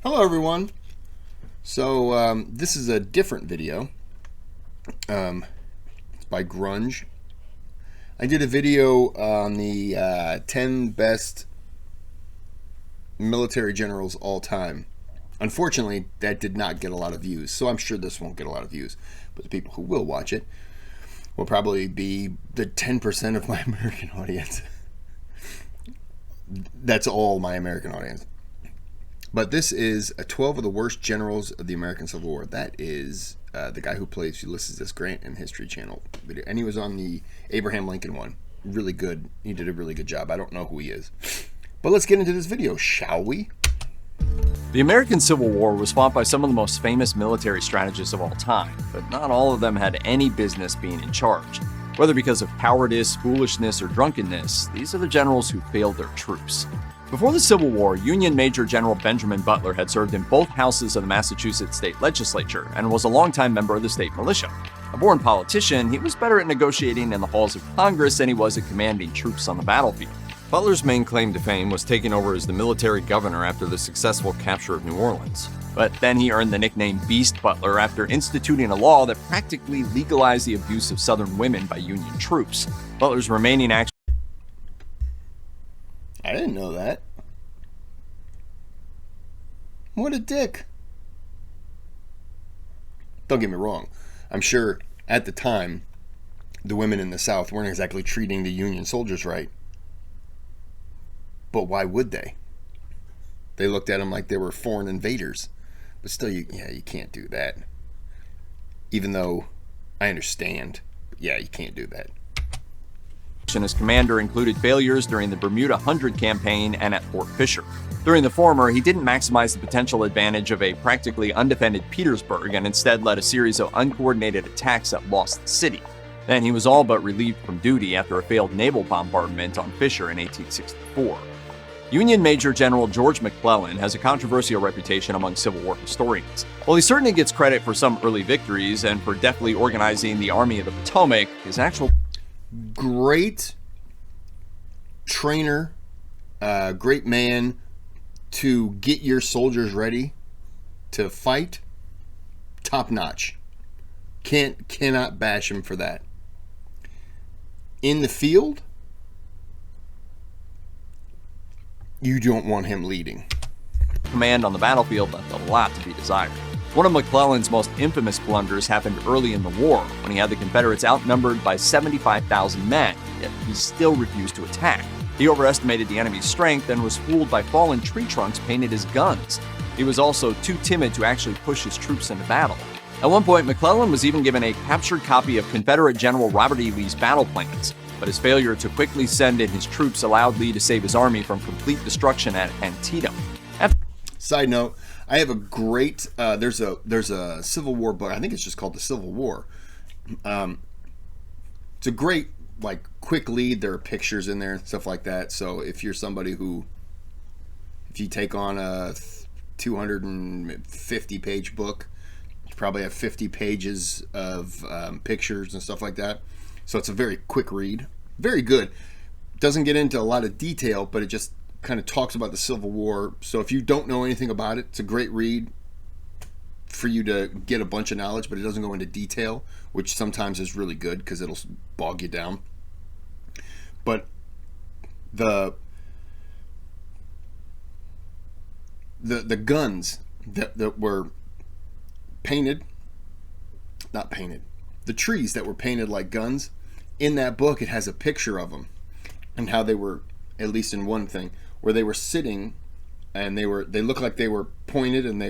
Hello everyone. So this is a different video. It's by Grunge. I did a video on the 10 best military generals all time. Unfortunately, that did not get a lot of views, so I'm sure this won't get a lot of views. But the people who will watch it will probably be the 10% of my American audience. That's all my American audience. But this is 12 of the worst generals of the American Civil War. That is the guy who plays Ulysses S. Grant in History Channel video. And he was on the Abraham Lincoln one. Really good. He did a really good job. I don't know who he is. But let's get into this video, shall we? The American Civil War was fought by some of the most famous military strategists of all time, but not all of them had any business being in charge. Whether because of cowardice, foolishness, or drunkenness, these are the generals who failed their troops. Before the Civil War, Union Major General Benjamin Butler had served in both houses of the Massachusetts state legislature and was a longtime member of the state militia. A born politician, he was better at negotiating in the halls of Congress than he was at commanding troops on the battlefield. Butler's main claim to fame was taking over as the military governor after the successful capture of New Orleans. But then he earned the nickname Beast Butler after instituting a law that practically legalized the abuse of Southern women by Union troops. Butler's remaining action... I didn't know that. What a dick. Don't get me wrong. I'm sure at the time, the women in the South weren't exactly treating the Union soldiers right. But why would they? They looked at them like they were foreign invaders. But still, you can't do that. Even though I understand. But yeah, you can't do that. As commander included failures during the Bermuda 100 campaign and at Fort Fisher. During the former, he didn't maximize the potential advantage of a practically undefended Petersburg and instead led a series of uncoordinated attacks that lost the city. Then he was all but relieved from duty after a failed naval bombardment on Fisher in 1864. Union Major General George McClellan has a controversial reputation among Civil War historians. While he certainly gets credit for some early victories and for deftly organizing the Army of the Potomac, his actual... Great trainer, great man to get your soldiers ready to fight. Top notch. Cannot bash him for that. In the field, you don't want him leading. Command on the battlefield left a lot to be desired. One of McClellan's most infamous blunders happened early in the war, when he had the Confederates outnumbered by 75,000 men, yet he still refused to attack. He overestimated the enemy's strength and was fooled by fallen tree trunks painted as guns. He was also too timid to actually push his troops into battle. At one point, McClellan was even given a captured copy of Confederate General Robert E. Lee's battle plans, but his failure to quickly send in his troops allowed Lee to save his army from complete destruction at Antietam. Side note, I have a great, there's a Civil War book, I think it's just called The Civil War. It's a great, quick read. There are pictures in there and stuff like that. So if you're somebody who, if you take on a 250-page book, you probably have 50 pages of pictures and stuff like that. So it's a very quick read. Very good. Doesn't get into a lot of detail, but it just kind of talks about the Civil War. So if you don't know anything about it, it's a great read for you to get a bunch of knowledge, but it doesn't go into detail, which sometimes is really good because it'll bog you down. But the guns that were painted, not painted, the trees that were painted like guns, in that book it has a picture of them and how they were, at least in one thing, where they were sitting and they looked like they were pointed and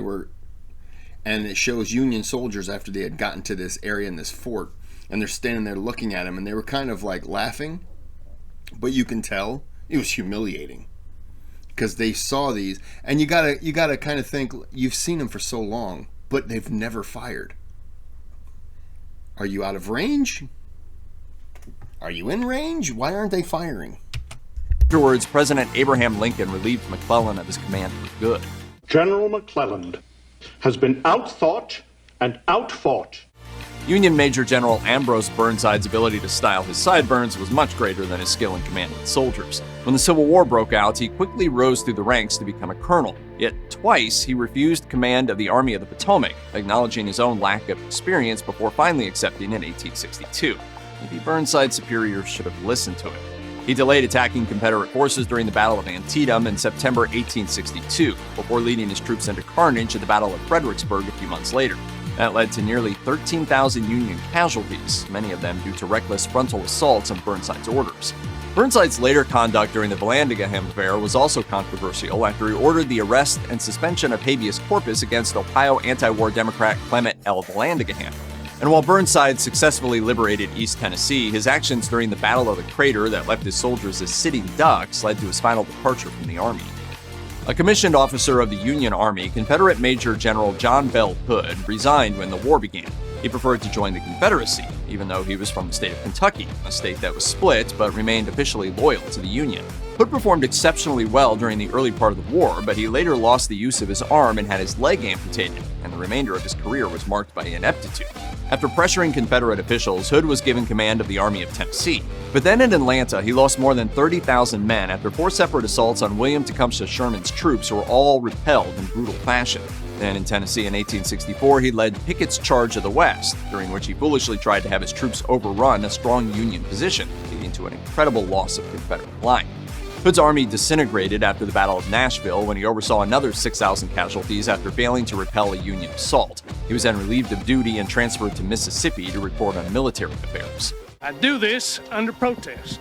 it shows Union soldiers after they had gotten to this area in this fort, and they're standing there looking at him, and they were kind of laughing, but you can tell it was humiliating because they saw these, and you gotta kind of think, you've seen them for so long, but they've never fired. Are you out of range? Are you in range? Why aren't they firing? Afterwards, President Abraham Lincoln relieved McClellan of his command for good. General McClellan has been outthought and outfought. Union Major General Ambrose Burnside's ability to style his sideburns was much greater than his skill in commanding soldiers. When the Civil War broke out, he quickly rose through the ranks to become a colonel. Yet twice, he refused command of the Army of the Potomac, acknowledging his own lack of experience before finally accepting in 1862. Maybe Burnside's superiors should have listened to him. He delayed attacking Confederate forces during the Battle of Antietam in September 1862, before leading his troops into carnage at the Battle of Fredericksburg a few months later. That led to nearly 13,000 Union casualties, many of them due to reckless frontal assaults on Burnside's orders. Burnside's later conduct during the Vallandigham Affair was also controversial after he ordered the arrest and suspension of habeas corpus against Ohio anti-war Democrat Clement L. Vallandigham. And while Burnside successfully liberated East Tennessee, his actions during the Battle of the Crater that left his soldiers as sitting ducks led to his final departure from the Army. A commissioned officer of the Union Army, Confederate Major General John Bell Hood, resigned when the war began. He preferred to join the Confederacy, even though he was from the state of Kentucky, a state that was split but remained officially loyal to the Union. Hood performed exceptionally well during the early part of the war, but he later lost the use of his arm and had his leg amputated, and the remainder of his career was marked by ineptitude. After pressuring Confederate officials, Hood was given command of the Army of Tennessee. But then in Atlanta, he lost more than 30,000 men after 4 separate assaults on William Tecumseh Sherman's troops who were all repelled in brutal fashion. Then in Tennessee in 1864, he led Pickett's Charge of the West, during which he foolishly tried to have his troops overrun a strong Union position, leading to an incredible loss of Confederate line. Hood's army disintegrated after the Battle of Nashville when he oversaw another 6,000 casualties after failing to repel a Union assault. He was then relieved of duty and transferred to Mississippi to report on military affairs. I do this under protest.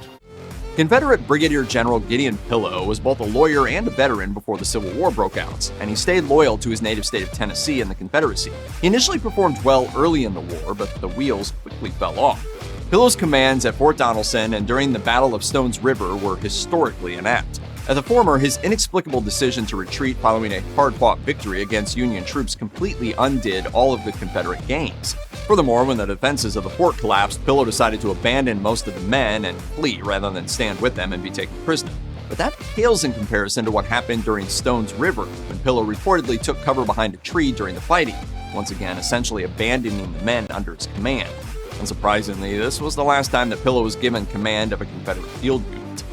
Confederate Brigadier General Gideon Pillow was both a lawyer and a veteran before the Civil War broke out, and he stayed loyal to his native state of Tennessee and the Confederacy. He initially performed well early in the war, but the wheels quickly fell off. Pillow's commands at Fort Donelson and during the Battle of Stones River were historically inept. At the former, his inexplicable decision to retreat following a hard-fought victory against Union troops completely undid all of the Confederate gains. Furthermore, when the defenses of the fort collapsed, Pillow decided to abandon most of the men and flee rather than stand with them and be taken prisoner. But that pales in comparison to what happened during Stones River, when Pillow reportedly took cover behind a tree during the fighting, once again essentially abandoning the men under his command. Unsurprisingly, this was the last time that Pillow was given command of a Confederate field unit.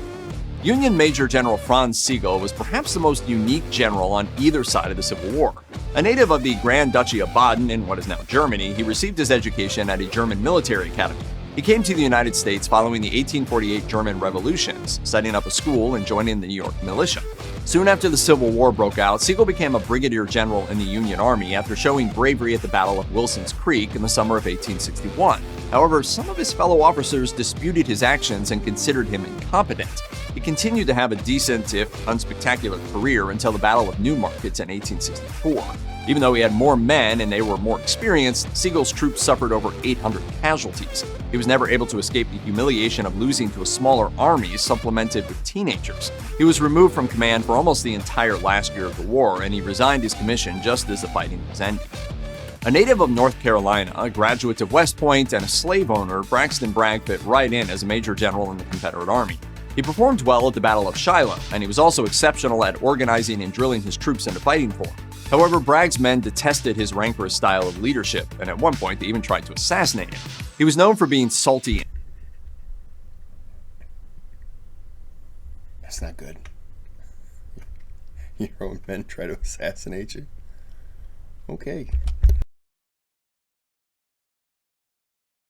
Union Major General Franz Sigel was perhaps the most unique general on either side of the Civil War. A native of the Grand Duchy of Baden in what is now Germany, he received his education at a German military academy. He came to the United States following the 1848 German revolutions, setting up a school and joining the New York militia. Soon after the Civil War broke out, Sigel became a brigadier general in the Union Army after showing bravery at the Battle of Wilson's Creek in the summer of 1861. However, some of his fellow officers disputed his actions and considered him incompetent. He continued to have a decent, if unspectacular, career until the Battle of New Market in 1864. Even though he had more men and they were more experienced, Sigel's troops suffered over 800 casualties. He was never able to escape the humiliation of losing to a smaller army supplemented with teenagers. He was removed from command for almost the entire last year of the war, and he resigned his commission just as the fighting was ending. A native of North Carolina, a graduate of West Point, and a slave owner, Braxton Bragg fit right in as a major general in the Confederate Army. He performed well at the Battle of Shiloh, and he was also exceptional at organizing and drilling his troops into fighting for him. However, Bragg's men detested his rancorous style of leadership, and at one point they even tried to assassinate him. He was known for being salty. That's not good. Your own men try to assassinate you? Okay.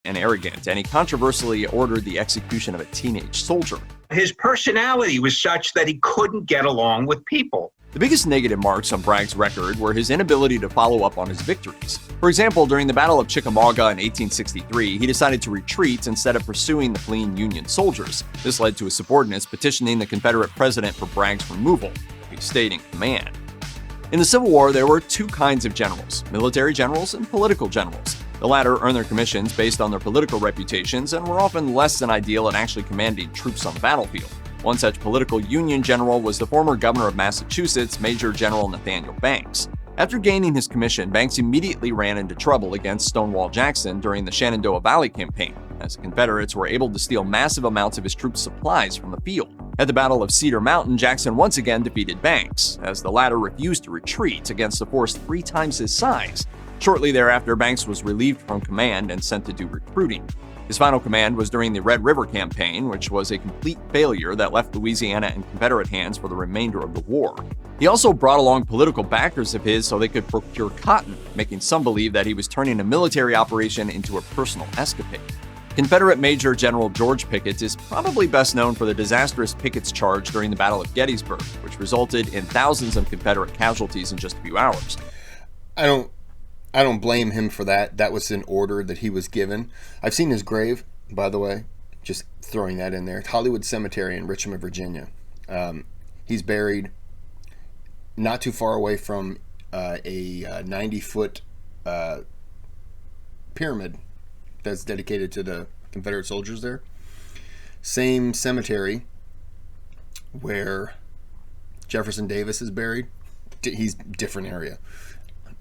And arrogant, and he controversially ordered the execution of a teenage soldier. His personality was such that he couldn't get along with people. The biggest negative marks on Bragg's record were his inability to follow up on his victories. For example, during the Battle of Chickamauga in 1863, he decided to retreat instead of pursuing the fleeing Union soldiers. This led to his subordinates petitioning the Confederate president for Bragg's removal. He stayed in command. In the Civil War, there were two kinds of generals: military generals and political generals. The latter earned their commissions based on their political reputations and were often less than ideal at actually commanding troops on the battlefield. One such political Union general was the former governor of Massachusetts, Major General Nathaniel Banks. After gaining his commission, Banks immediately ran into trouble against Stonewall Jackson during the Shenandoah Valley campaign, as the Confederates were able to steal massive amounts of his troops' supplies from the field. At the Battle of Cedar Mountain, Jackson once again defeated Banks, as the latter refused to retreat against a force 3 times his size. Shortly thereafter, Banks was relieved from command and sent to do recruiting. His final command was during the Red River Campaign, which was a complete failure that left Louisiana in Confederate hands for the remainder of the war. He also brought along political backers of his so they could procure cotton, making some believe that he was turning a military operation into a personal escapade. Confederate Major General George Pickett is probably best known for the disastrous Pickett's Charge during the Battle of Gettysburg, which resulted in thousands of Confederate casualties in just a few hours. I don't blame him for that. That was an order that he was given. I've seen his grave, by the way, just throwing that in there. Hollywood Cemetery in Richmond, Virginia. He's buried not too far away from a 90-foot pyramid that's dedicated to the Confederate soldiers there. Same cemetery where Jefferson Davis is buried. He's different area.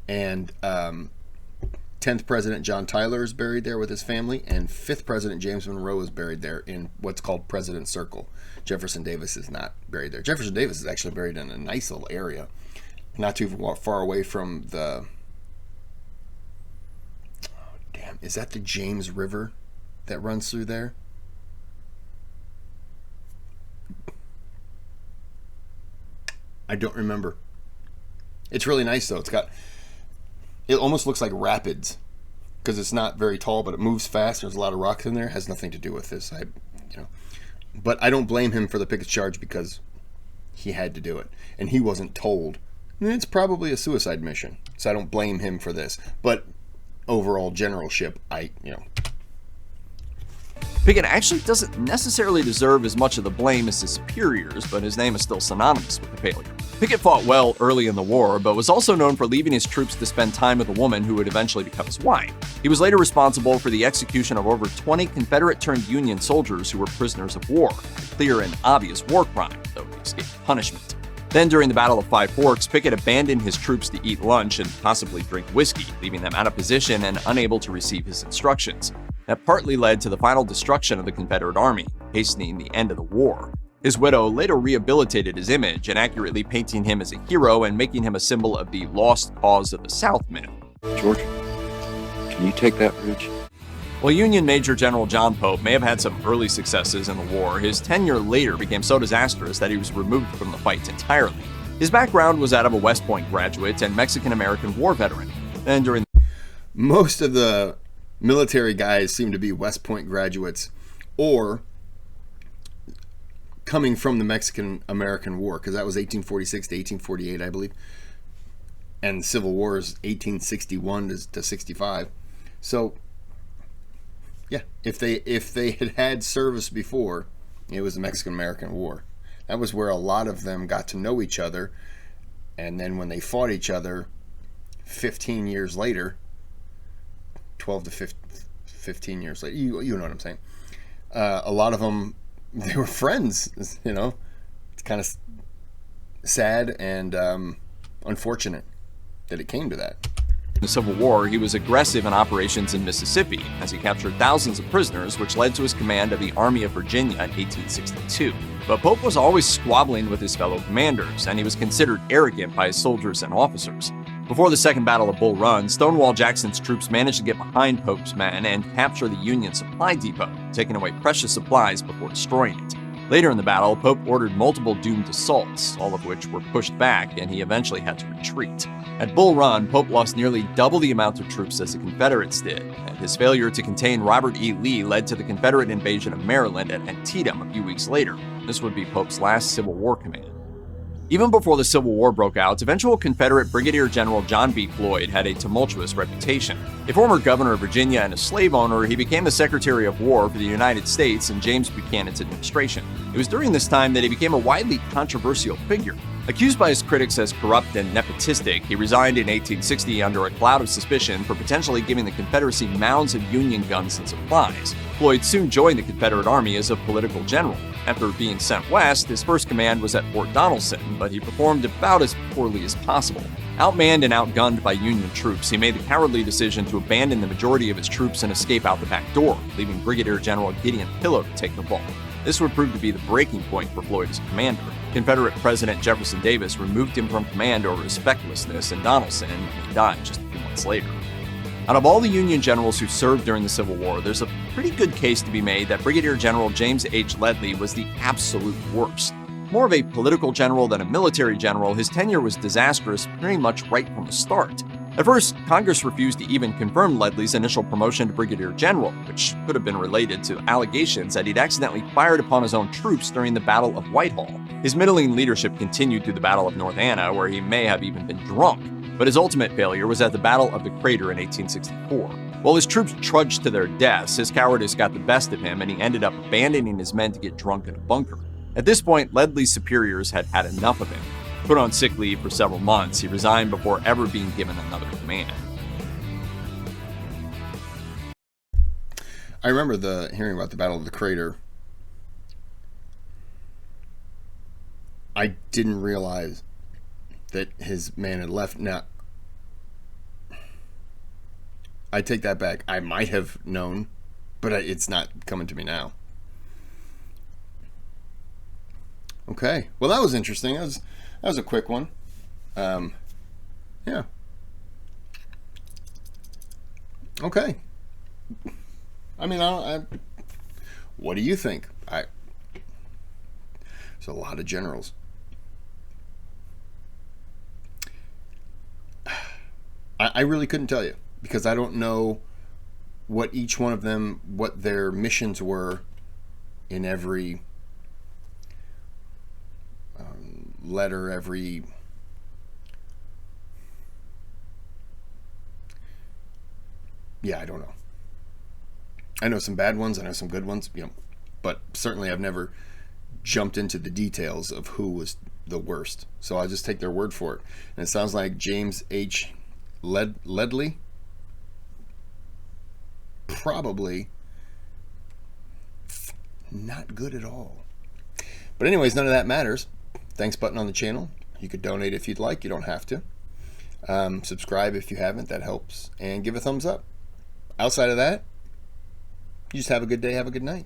And 10th President John Tyler is buried there with his family, and 5th President James Monroe is buried there in what's called President's Circle. Jefferson Davis is not buried there. Jefferson Davis is actually buried in a nice little area, not too far away from the... Oh, damn. Is that the James River that runs through there? I don't remember. It's really nice, though. It almost looks like rapids because it's not very tall, but it moves fast. There's a lot of rocks in there. It has nothing to do with this. But I don't blame him for the Pickett's Charge because he had to do it, and he wasn't told. It's probably a suicide mission, so I don't blame him for this. But overall generalship, Pickett actually doesn't necessarily deserve as much of the blame as his superiors, but his name is still synonymous with the failure. Pickett fought well early in the war, but was also known for leaving his troops to spend time with a woman who would eventually become his wife. He was later responsible for the execution of over 20 Confederate-turned-Union soldiers who were prisoners of war, a clear and obvious war crime, though he escaped punishment. Then, during the Battle of Five Forks, Pickett abandoned his troops to eat lunch and possibly drink whiskey, leaving them out of position and unable to receive his instructions. That partly led to the final destruction of the Confederate Army, hastening the end of the war. His widow later rehabilitated his image, inaccurately painting him as a hero and making him a symbol of the lost cause of the South myth. George, can you take that bridge? While Union Major General John Pope may have had some early successes in the war, his tenure later became so disastrous that he was removed from the fight entirely. His background was that of a West Point graduate and Mexican-American war veteran. And during most of the military guys seem to be West Point graduates or coming from the Mexican-American War, because that was 1846 to 1848, I believe. And the Civil War is 1861 to 65. So, yeah, if they had service before, it was the Mexican-American War. That was where a lot of them got to know each other, and then when they fought each other 15 years later, 12 to 15 years later, you know what I'm saying. A lot of them, they were friends, It's kind of sad and unfortunate that it came to that. the Civil War, he was aggressive in operations in Mississippi, as he captured thousands of prisoners, which led to his command of the Army of Virginia in 1862. But Pope was always squabbling with his fellow commanders, and he was considered arrogant by his soldiers and officers. Before the Second Battle of Bull Run, Stonewall Jackson's troops managed to get behind Pope's men and capture the Union supply depot, taking away precious supplies before destroying it. Later in the battle, Pope ordered multiple doomed assaults, all of which were pushed back, and he eventually had to retreat. At Bull Run, Pope lost nearly double the amount of troops as the Confederates did, and his failure to contain Robert E. Lee led to the Confederate invasion of Maryland at Antietam a few weeks later. This would be Pope's last Civil War command. Even before the Civil War broke out, eventual Confederate Brigadier General John B. Floyd had a tumultuous reputation. A former governor of Virginia and a slave owner, he became the Secretary of War for the United States in James Buchanan's administration. It was during this time that he became a widely controversial figure. Accused by his critics as corrupt and nepotistic, he resigned in 1860 under a cloud of suspicion for potentially giving the Confederacy mounds of Union guns and supplies. Floyd soon joined the Confederate Army as a political general. After being sent west, his first command was at Fort Donelson, but he performed about as poorly as possible. Outmanned and outgunned by Union troops, he made the cowardly decision to abandon the majority of his troops and escape out the back door, leaving Brigadier General Gideon Pillow to take the fall. This would prove to be the breaking point for Floyd as commander. Confederate President Jefferson Davis removed him from command over his fecklessness in Donelson, and he died just a few months later. Out of all the Union generals who served during the Civil War, there's a pretty good case to be made that Brigadier General James H. Ledlie was the absolute worst. More of a political general than a military general, his tenure was disastrous pretty much right from the start. At first, Congress refused to even confirm Ledlie's initial promotion to Brigadier General, which could have been related to allegations that he'd accidentally fired upon his own troops during the Battle of Whitehall. His middling leadership continued through the Battle of North Anna, where he may have even been drunk, but his ultimate failure was at the Battle of the Crater in 1864. While his troops trudged to their deaths, his cowardice got the best of him, and he ended up abandoning his men to get drunk in a bunker. At this point, Ledlie's superiors had had enough of him. Put on sick leave for several months, he resigned before ever being given another command. I remember hearing about the Battle of the Crater. I didn't realize that his man had left. Now, I take that back. I might have known, but it's not coming to me now. Okay. Well, that was interesting. That was a quick one. Yeah. Okay. I mean, what do you think? There's a lot of generals. I really couldn't tell you, because I don't know what each one of them, what their missions were in every letter, every I don't know. I know some bad ones, I know some good ones, but certainly I've never jumped into the details of who was the worst. So I'll just take their word for it. And it sounds like James H. Ledlie, probably not good at all. But anyways, none of that matters. Thanks button on the channel. You could donate if you'd like. You don't have to. Subscribe if you haven't. That helps. And give a thumbs up. Outside of that, you just have a good day. Have a good night.